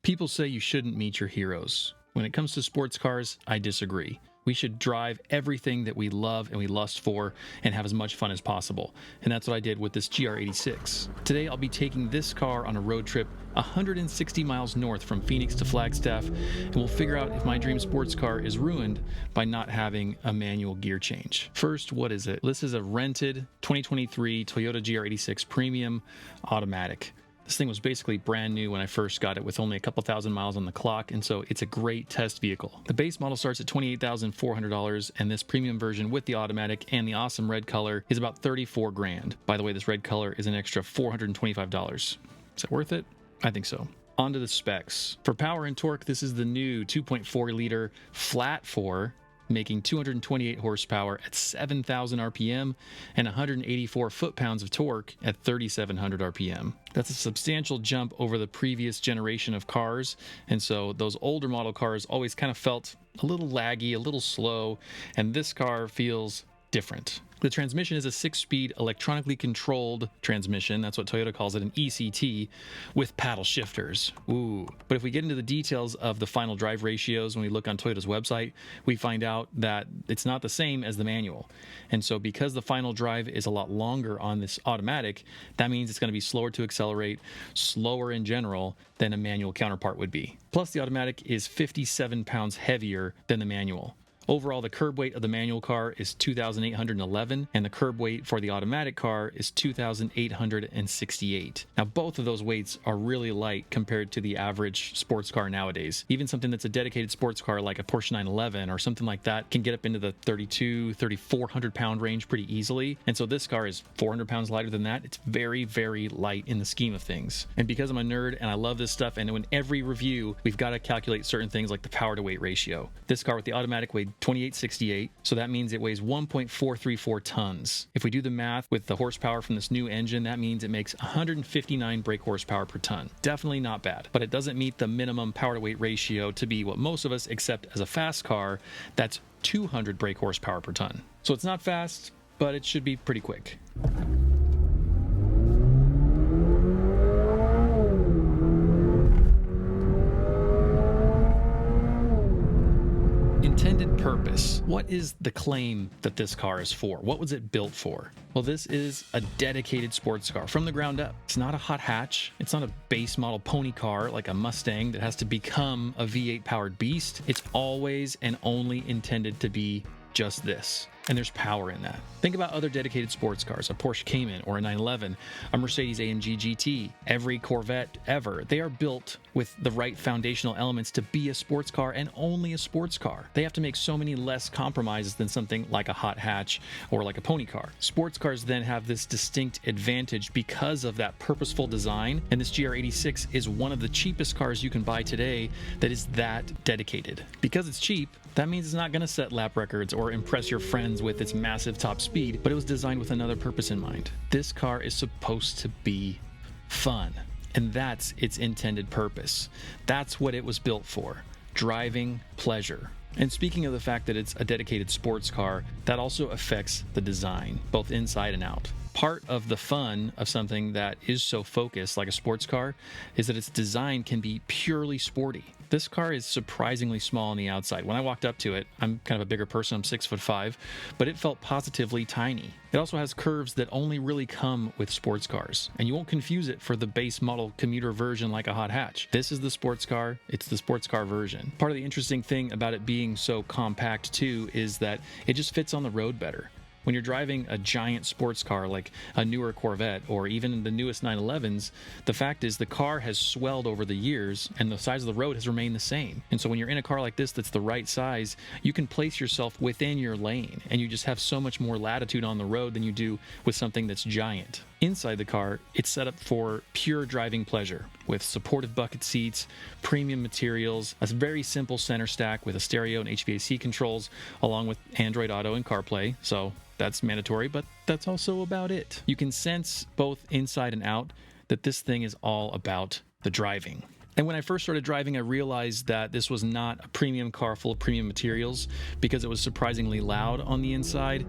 People say you shouldn't meet your heroes. When it comes to sports cars, I disagree. We should drive everything that we love and we lust for and have as much fun as possible. And that's what I did with this GR86. Today, I'll be taking this car on a road trip 160 miles north from Phoenix to Flagstaff, and we'll figure out if my dream sports car is ruined by not having a manual gear change. First, what is it? This is a rented 2023 Toyota GR86 Premium Automatic. This thing was basically brand new when I first got it with only a couple thousand miles on the clock, and so it's a great test vehicle. The base model starts at $28,400, and this premium version with the automatic and the awesome red color is about $34,000. By the way, this red color is an extra $425. Is it worth it? I think so. On to the specs. For power and torque, this is the new 2.4 liter flat 4, making 228 horsepower at 7,000 RPM and 184 foot-pounds of torque at 3,700 RPM. That's a substantial jump over the previous generation of cars, and so those older model cars always kind of felt a little laggy, a little slow, and this car feels different. The transmission is a 6-speed electronically controlled transmission. That's what Toyota calls it, an ECT, with paddle shifters. Ooh. But if we get into the details of the final drive ratios, when we look on Toyota's website, we find out that it's not the same as the manual. And so because the final drive is a lot longer on this automatic, that means it's going to be slower to accelerate, slower in general than a manual counterpart would be. Plus, the automatic is 57 pounds heavier than the manual. Overall, the curb weight of the manual car is 2,811, and the curb weight for the automatic car is 2,868. Now, both of those weights are really light compared to the average sports car nowadays. Even something that's a dedicated sports car like a Porsche 911 or something like that can get up into the 3,400 pound range pretty easily. And so this car is 400 pounds lighter than that. It's very, very light in the scheme of things. And because I'm a nerd and I love this stuff, and in every review, we've got to calculate certain things like the power to weight ratio. This car with the automatic weighed 2868, so that means it weighs 1.434 tons. If we do the math with the horsepower from this new engine, that means it makes 159 brake horsepower per ton. Definitely not bad, but it doesn't meet the minimum power to weight ratio to be what most of us accept as a fast car. That's 200 brake horsepower per ton. So it's not fast, but it should be pretty quick. Intended purpose. What is the claim that this car is for? What was it built for? Well, this is a dedicated sports car from the ground up. It's not a hot hatch. It's not a base model pony car like a Mustang that has to become a V8 powered beast. It's always and only intended to be just this. And there's power in that. Think about other dedicated sports cars, a Porsche Cayman or a 911, a Mercedes-AMG GT, every Corvette ever. They are built with the right foundational elements to be a sports car and only a sports car. They have to make so many less compromises than something like a hot hatch or like a pony car. Sports cars then have this distinct advantage because of that purposeful design, and this GR86 is one of the cheapest cars you can buy today that is that dedicated. Because it's cheap, that means it's not going to set lap records or impress your friends with its massive top speed, but it was designed with another purpose in mind. This car is supposed to be fun, and that's its intended purpose. That's what it was built for, driving pleasure. And speaking of the fact that it's a dedicated sports car, that also affects the design, both inside and out. Part of the fun of something that is so focused like a sports car is that its design can be purely sporty. This car is surprisingly small on the outside. When I walked up to it, I'm kind of a bigger person, I'm 6'5", but it felt positively tiny. It also has curves that only really come with sports cars, and you won't confuse it for the base model commuter version like a hot hatch. This is the sports car, it's the sports car version. Part of the interesting thing about it being so compact too is that it just fits on the road better. When you're driving a giant sports car like a newer Corvette or even the newest 911s, the fact is the car has swelled over the years and the size of the road has remained the same. And so when you're in a car like this that's the right size, you can place yourself within your lane and you just have so much more latitude on the road than you do with something that's giant. Inside the car, it's set up for pure driving pleasure with supportive bucket seats, premium materials, a very simple center stack with a stereo and HVAC controls, along with Android Auto and CarPlay, so that's mandatory, but that's also about it. You can sense both inside and out that this thing is all about the driving. And when I first started driving, I realized that this was not a premium car full of premium materials because it was surprisingly loud on the inside.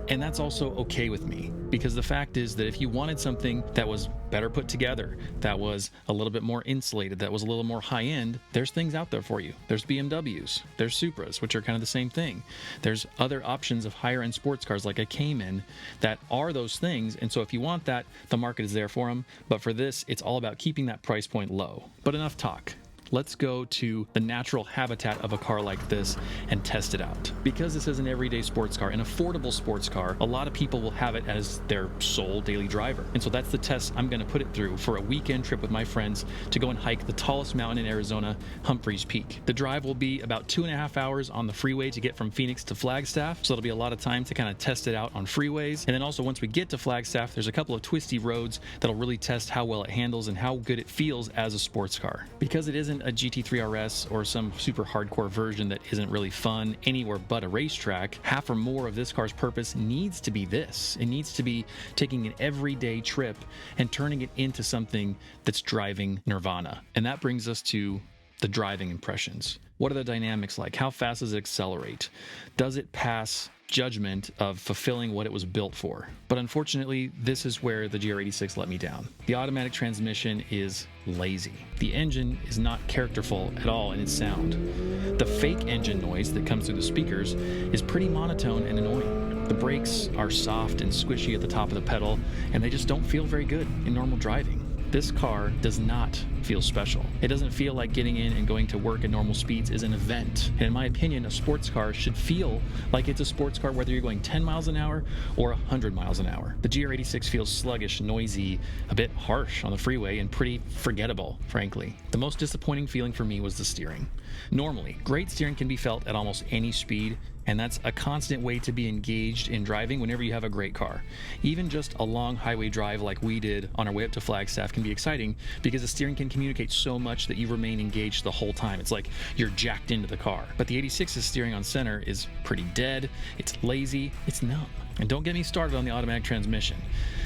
And that's also okay with me because the fact is that if you wanted something that was better put together, that was a little bit more insulated, that was a little more high end, there's things out there for you. There's BMWs, there's Supras, which are kind of the same thing. There's other options of higher end sports cars like a Cayman that are those things. And so if you want that, the market is there for them. But for this, it's all about keeping that price point low. But enough talk. Let's go to the natural habitat of a car like this and test it out. Because this is an everyday sports car, an affordable sports car, a lot of people will have it as their sole daily driver. And so that's the test I'm going to put it through for a weekend trip with my friends to go and hike the tallest mountain in Arizona, Humphreys Peak. The drive will be about 2.5 hours on the freeway to get from Phoenix to Flagstaff. So it'll be a lot of time to kind of test it out on freeways. And then also once we get to Flagstaff, there's a couple of twisty roads that'll really test how well it handles and how good it feels as a sports car. Because it isn't a GT3 RS or some super hardcore version that isn't really fun anywhere but a racetrack, half or more of this car's purpose needs to be this. It needs to be taking an everyday trip and turning it into something that's driving nirvana. And that brings us to the driving impressions. What are the dynamics like? How fast does it accelerate? Does it pass judgment of fulfilling what it was built for? But unfortunately, this is where the GR86 let me down. The automatic transmission is lazy. The engine is not characterful at all in its sound. The fake engine noise that comes through the speakers is pretty monotone and annoying. The brakes are soft and squishy at the top of the pedal, and they just don't feel very good in normal driving. This car does not feel special. It doesn't feel like getting in and going to work at normal speeds is an event. And in my opinion, a sports car should feel like it's a sports car whether you're going 10 miles an hour or 100 miles an hour. The GR86 feels sluggish, noisy, a bit harsh on the freeway, and pretty forgettable, frankly. The most disappointing feeling for me was the steering. Normally, great steering can be felt at almost any speed, and that's a constant way to be engaged in driving whenever you have a great car. Even just a long highway drive like we did on our way up to Flagstaff can be exciting because the steering can communicate so much that you remain engaged the whole time. It's like you're jacked into the car. But the 86's steering on center is pretty dead, it's lazy, it's numb. And don't get me started on the automatic transmission.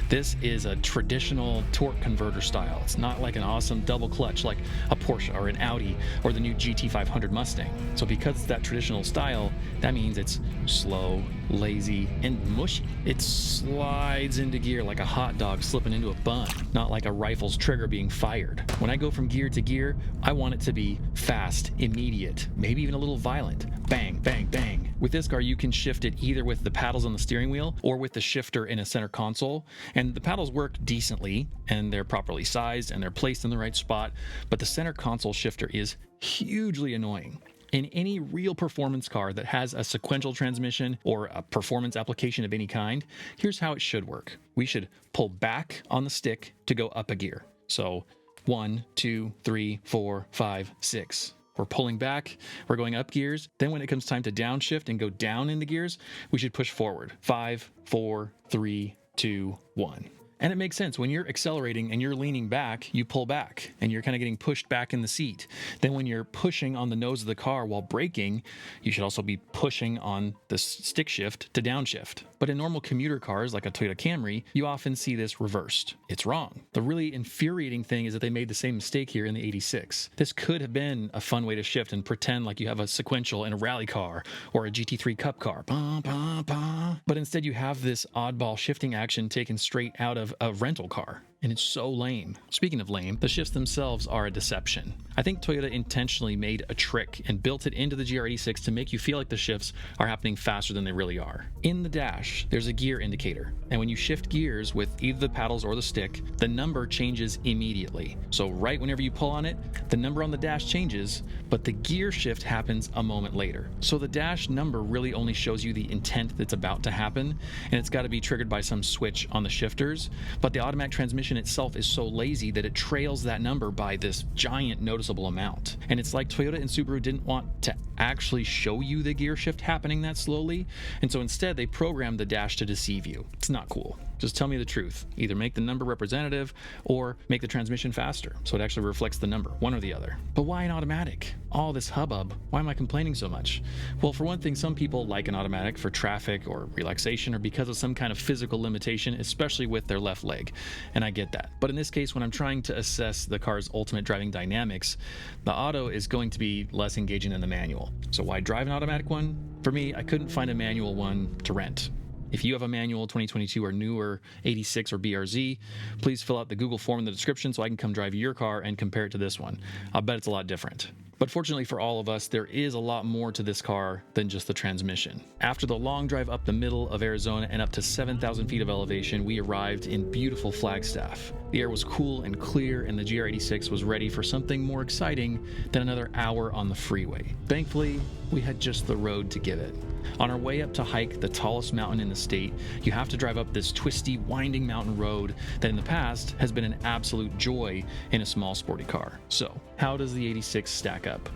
This is a traditional torque converter style. It's not like an awesome double clutch like a Porsche or an Audi or the new GT500 Mustang. So because it's that traditional style, that means it's slow, lazy, and mushy. It slides into gear like a hot dog slipping into a bun, not like a rifle's trigger being fired. When I go from gear to gear, I want it to be fast, immediate, maybe even a little violent. Bang, bang, bang. With this car, you can shift it either with the paddles on the steering wheel or with the shifter in a center console. And the paddles work decently, and they're properly sized, and they're placed in the right spot. But the center console shifter is hugely annoying. In any real performance car that has a sequential transmission or a performance application of any kind, here's how it should work. We should pull back on the stick to go up a gear. So 1, 2, 3, 4, 5, 6. We're pulling back, we're going up gears. Then when it comes time to downshift and go down in the gears, we should push forward. 5, 4, 3, 2, 1. And it makes sense. When you're accelerating and you're leaning back, you pull back and you're kind of getting pushed back in the seat. Then when you're pushing on the nose of the car while braking, you should also be pushing on the stick shift to downshift. But in normal commuter cars like a Toyota Camry, you often see this reversed. It's wrong. The really infuriating thing is that they made the same mistake here in the 86. This could have been a fun way to shift and pretend like you have a sequential in a rally car or a GT3 Cup car. Bah, bah, bah. But instead you have this oddball shifting action taken straight out of a rental car. And it's so lame. Speaking of lame, the shifts themselves are a deception. I think Toyota intentionally made a trick and built it into the GR86 to make you feel like the shifts are happening faster than they really are. In the dash, there's a gear indicator. And when you shift gears with either the paddles or the stick, the number changes immediately. So right whenever you pull on it, the number on the dash changes, but the gear shift happens a moment later. So the dash number really only shows you the intent that's about to happen, and it's got to be triggered by some switch on the shifters. But the automatic transmission itself is so lazy that it trails that number by this giant noticeable amount. And it's like Toyota and Subaru didn't want to actually show you the gear shift happening that slowly, and so instead they programmed the dash to deceive you. It's not cool. Just tell me the truth. Either make the number representative or make the transmission faster so it actually reflects the number, one or the other. But why an automatic? All this hubbub. Why am I complaining so much? Well, for one thing, some people like an automatic for traffic or relaxation or because of some kind of physical limitation, especially with their left leg. And I get that. But in this case, when I'm trying to assess the car's ultimate driving dynamics, the auto is going to be less engaging than the manual. So why drive an automatic one? For me, I couldn't find a manual one to rent. If you have a manual 2022 or newer 86 or BRZ, please fill out the Google form in the description so I can come drive your car and compare it to this one. I'll bet it's a lot different. But fortunately for all of us, there is a lot more to this car than just the transmission. After the long drive up the middle of Arizona and up to 7,000 feet of elevation, we arrived in beautiful Flagstaff. The air was cool and clear, and the GR86 was ready for something more exciting than another hour on the freeway. Thankfully, we had just the road to give it. On our way up to hike the tallest mountain in the state, you have to drive up this twisty, winding mountain road that in the past has been an absolute joy in a small sporty car. So, how does the 86 stack up?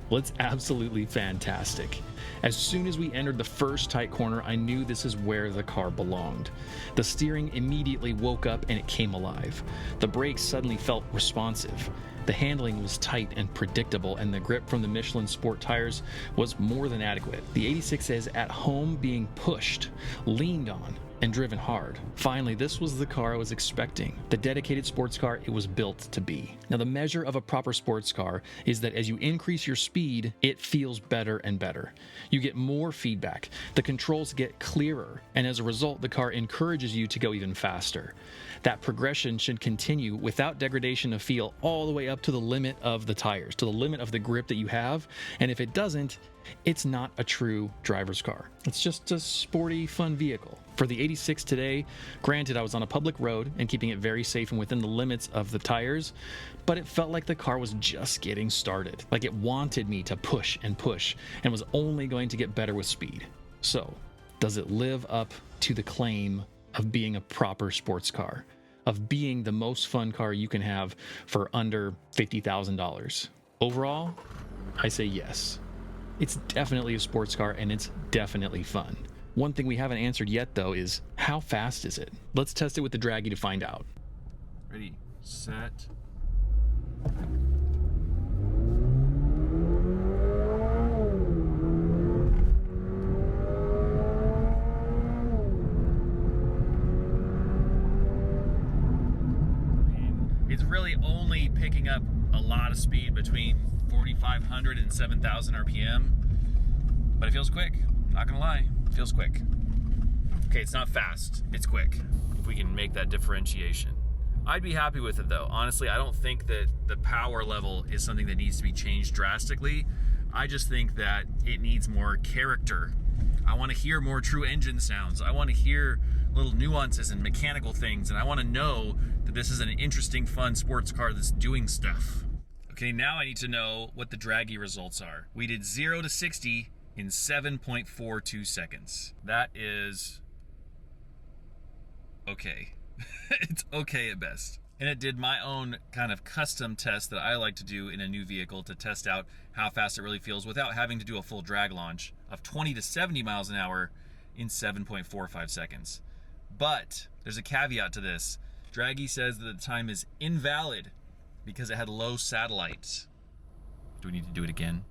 Well, it's absolutely fantastic. As soon as we entered the first tight corner, I knew this is where the car belonged. The steering immediately woke up and it came alive. The brakes suddenly felt responsive. The handling was tight and predictable, and the grip from the Michelin Sport tires was more than adequate. The 86 is at home being pushed, leaned on, and driven hard. Finally, this was the car I was expecting, the dedicated sports car it was built to be. Now, the measure of a proper sports car is that as you increase your speed, it feels better and better. You get more feedback, the controls get clearer, and as a result, the car encourages you to go even faster. That progression should continue without degradation of feel all the way up to the limit of the tires, to the limit of the grip that you have, and if it doesn't, it's not a true driver's car. It's just a sporty, fun vehicle. For the 86 today, granted I was on a public road and keeping it very safe and within the limits of the tires, but it felt like the car was just getting started. Like it wanted me to push and was only going to get better with speed. So, does it live up to the claim of being a proper sports car? Of being the most fun car you can have for under $50,000? Overall, I say yes. It's definitely a sports car and it's definitely fun. One thing we haven't answered yet though is, how fast is it? Let's test it with the Draggy to find out. Ready, set. It's really only picking up a lot of speed between 4,500 and 7,000 RPM, but it feels quick. Not gonna lie, it feels quick. Okay, it's not fast, it's quick. If we can make that differentiation. I'd be happy with it though. Honestly, I don't think that the power level is something that needs to be changed drastically. I just think that it needs more character. I wanna hear more true engine sounds. I wanna hear little nuances and mechanical things, and I wanna know that this is an interesting, fun sports car that's doing stuff. Okay, now I need to know what the Draggy results are. We did 0 to 60 in 7.42 seconds. That is okay. It's okay at best. And it did my own kind of custom test that I like to do in a new vehicle to test out how fast it really feels without having to do a full drag launch of 20 to 70 miles an hour in 7.45 seconds. But there's a caveat to this. Draggy says that the time is invalid because it had low satellites. Do we need to do it again?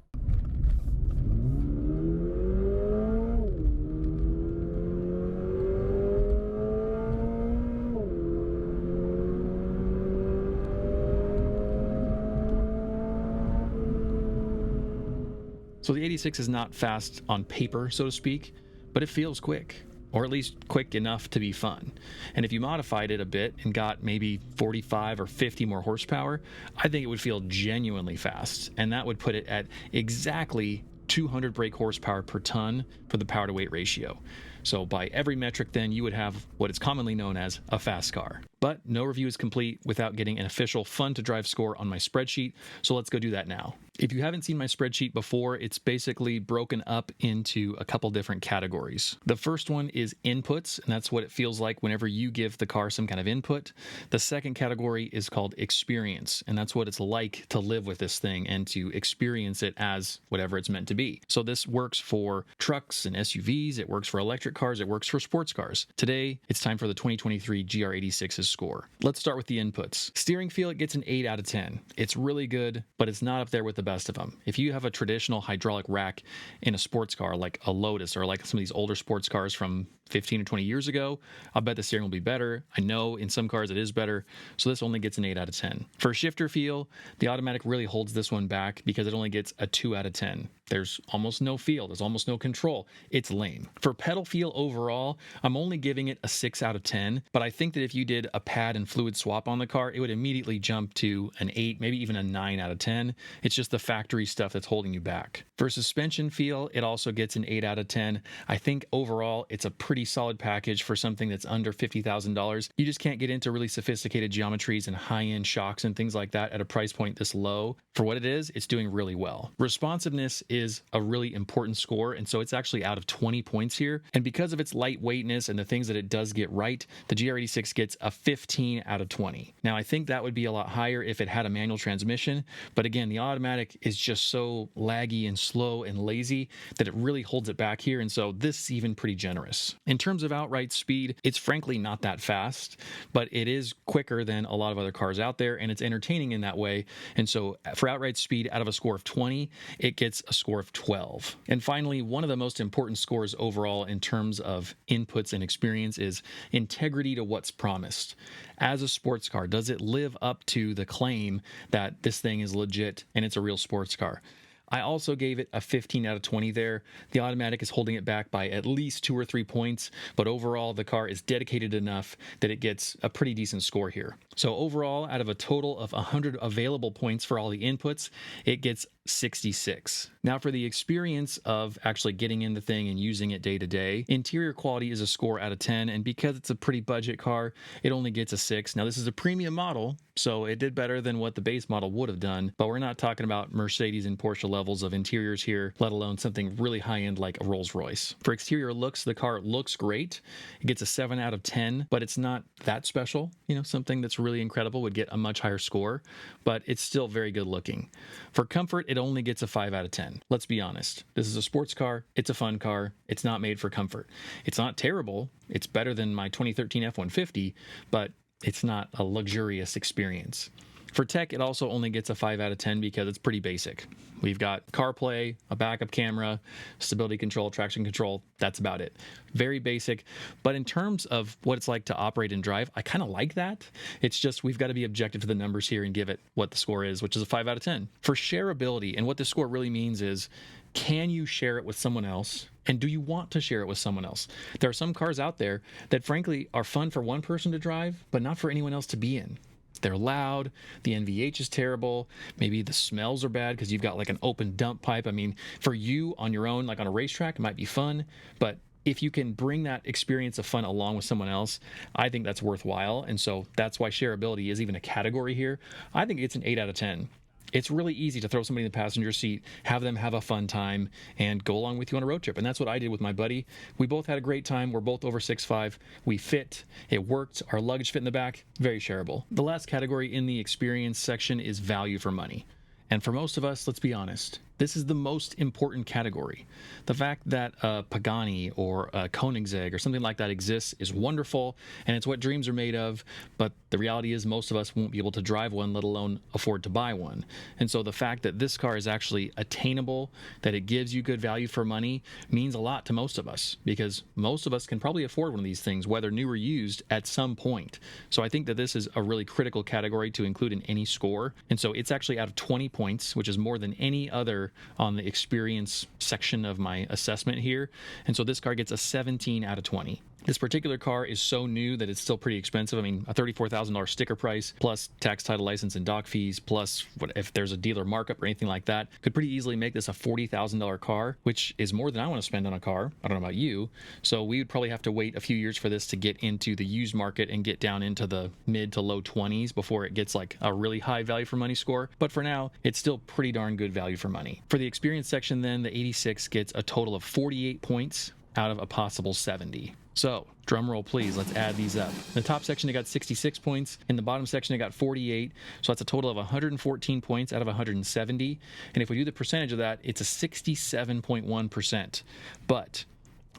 So the 86 is not fast on paper, so to speak, but it feels quick. Or at least quick enough to be fun. And if you modified it a bit and got maybe 45 or 50 more horsepower, I think it would feel genuinely fast. And that would put it at exactly 200 brake horsepower per ton for the power to weight ratio. So by every metric then, you would have what is commonly known as a fast car. But no review is complete without getting an official fun to drive score on my spreadsheet, so let's go do that now. If you haven't seen my spreadsheet before, it's basically broken up into a couple different categories. The first one is inputs, and that's what it feels like whenever you give the car some kind of input. The second category is called experience, and that's what it's like to live with this thing and to experience it as whatever it's meant to be. So this works for trucks and SUVs, it works for electric cars, it works for sports cars. Today, it's time for the 2023 GR86's score. Let's start with the inputs. Steering feel, it gets an 8 out of 10. It's really good, but it's not up there with the best of them. If you have a traditional hydraulic rack in a sports car like a Lotus or like some of these older sports cars from 15 or 20 years ago, I'll bet the steering will be better. I know in some cars it is better, so this only gets an 8 out of 10. For shifter feel, the automatic really holds this one back because it only gets a 2 out of 10. There's almost no feel. There's almost no control. It's lame. For pedal feel overall, I'm only giving it a 6 out of 10, but I think that if you did a pad and fluid swap on the car, it would immediately jump to an 8, maybe even a 9 out of 10. It's just the factory stuff that's holding you back. For suspension feel, it also gets an 8 out of 10. I think overall, it's a pretty solid package for something that's under $50,000. You just can't get into really sophisticated geometries and high-end shocks and things like that at a price point this low. For what it is, it's doing really well. Responsiveness is a really important score, and so it's actually out of 20 points here. And because of its lightweightness and the things that it does get right, the GR86 gets a 15 out of 20. Now, I think that would be a lot higher if it had a manual transmission, but again, the automatic is just so laggy and slow and lazy that it really holds it back here, and so this is even pretty generous. In terms of outright speed, it's frankly not that fast, but it is quicker than a lot of other cars out there, and it's entertaining in that way. And so for outright speed, out of a score of 20, it gets a score of 12. And finally, one of the most important scores overall in terms of inputs and experience is integrity to what's promised. As a sports car, does it live up to the claim that this thing is legit and it's a real sports car? I also gave it a 15 out of 20 there. The automatic is holding it back by at least 2 or 3 points, but overall the car is dedicated enough that it gets a pretty decent score here. So overall, out of a total of 100 available points for all the inputs, it gets 66. Now for the experience of actually getting in the thing and using it day to day, interior quality is a score out of 10, and because it's a pretty budget car, it only gets a 6. Now this is a premium model, so it did better than what the base model would have done, but we're not talking about Mercedes and Porsche levels of interiors here, let alone something really high-end like a Rolls-Royce. For exterior looks, the car looks great. It gets a 7 out of 10, but it's not that special. You know, something that's really incredible would get a much higher score, but it's still very good looking. For comfort, it only gets a 5 out of 10. Let's be honest. This is a sports car. It's a fun car. It's not made for comfort. It's not terrible. It's better than my 2013 F-150, but it's not a luxurious experience. For tech, it also only gets a 5 out of 10 because it's pretty basic. We've got CarPlay, a backup camera, stability control, traction control. That's about it. Very basic. But in terms of what it's like to operate and drive, I kind of like that. It's just we've got to be objective to the numbers here and give it what the score is, which is a 5 out of 10. For shareability, and what this score really means is, can you share it with someone else? And do you want to share it with someone else? There are some cars out there that frankly are fun for one person to drive, but not for anyone else to be in. They're loud, the NVH is terrible, maybe the smells are bad because you've got like an open dump pipe. I mean, for you on your own, like on a racetrack, it might be fun, but if you can bring that experience of fun along with someone else, I think that's worthwhile. And so that's why shareability is even a category here. I think it's an 8 out of 10. It's really easy to throw somebody in the passenger seat, have them have a fun time, and go along with you on a road trip. And that's what I did with my buddy. We both had a great time. We're both over 6'5". We fit. It worked. Our luggage fit in the back. Very shareable. The last category in the experience section is value for money. And for most of us, let's be honest, this is the most important category. The fact that a Pagani or a Koenigsegg or something like that exists is wonderful, and it's what dreams are made of, but the reality is most of us won't be able to drive one, let alone afford to buy one. And so the fact that this car is actually attainable, that it gives you good value for money, means a lot to most of us, because most of us can probably afford one of these things, whether new or used, at some point. So I think that this is a really critical category to include in any score. And so it's actually out of 20 points, which is more than any other on the experience section of my assessment here. And so this car gets a 17 out of 20. This particular car is so new that it's still pretty expensive. I mean, a $34,000 sticker price, plus tax, title, license, and dock fees, plus what if there's a dealer markup or anything like that, could pretty easily make this a $40,000 car, which is more than I want to spend on a car. I don't know about you. So we would probably have to wait a few years for this to get into the used market and get down into the mid to low 20s before it gets like a really high value for money score. But for now, it's still pretty darn good value for money. For the experience section then, the 86 gets a total of 48 points out of a possible 70. So, drum roll please, let's add these up. In the top section, it got 66 points. In the bottom section, it got 48. So that's a total of 114 points out of 170. And if we do the percentage of that, it's a 67.1%. But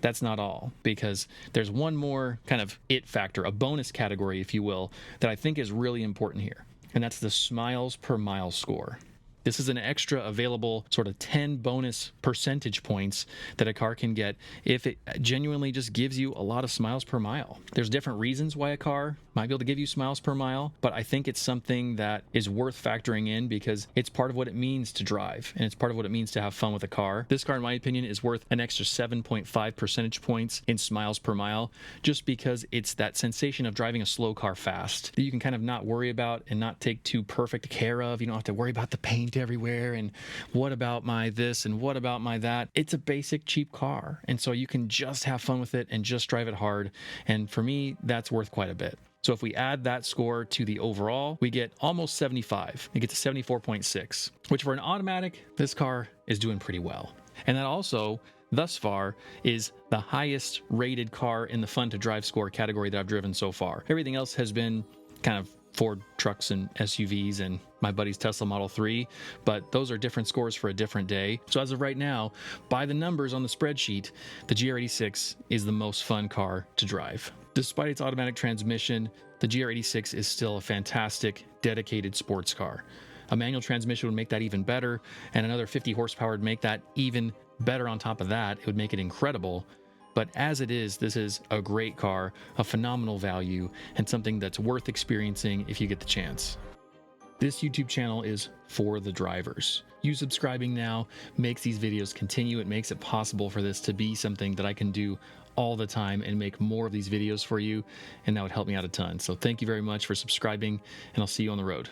that's not all, because there's one more kind of it factor, a bonus category, if you will, that I think is really important here. And that's the smiles per mile score. This is an extra available sort of 10 bonus percentage points that a car can get if it genuinely just gives you a lot of miles per mile. There's different reasons why a car might be able to give you miles per mile, but I think it's something that is worth factoring in because it's part of what it means to drive and it's part of what it means to have fun with a car. This car, in my opinion, is worth an extra 7.5 percentage points in miles per mile just because it's that sensation of driving a slow car fast that you can kind of not worry about and not take too perfect care of. You don't have to worry about the paint everywhere and what about my this and what about my that. It's a basic cheap car, and so you can just have fun with it and just drive it hard, and for me that's worth quite a bit. So if we add that score to the overall, we get almost 75. It gets a 74.6, which for an automatic, this car is doing pretty well. And that also, thus far, is the highest rated car in the fun to drive score category that I've driven so far. Everything else has been kind of Ford trucks and SUVs and my buddy's Tesla Model 3, but those are different scores for a different day. So as of right now, by the numbers on the spreadsheet, the GR86 is the most fun car to drive. Despite its automatic transmission, the GR86 is still a fantastic, dedicated sports car. A manual transmission would make that even better, and another 50 horsepower would make that even better on top of that. It would make it incredible. But as it is, this is a great car, a phenomenal value, and something that's worth experiencing if you get the chance. This YouTube channel is for the drivers. You subscribing now makes these videos continue. It makes it possible for this to be something that I can do all the time and make more of these videos for you, and that would help me out a ton. So thank you very much for subscribing, and I'll see you on the road.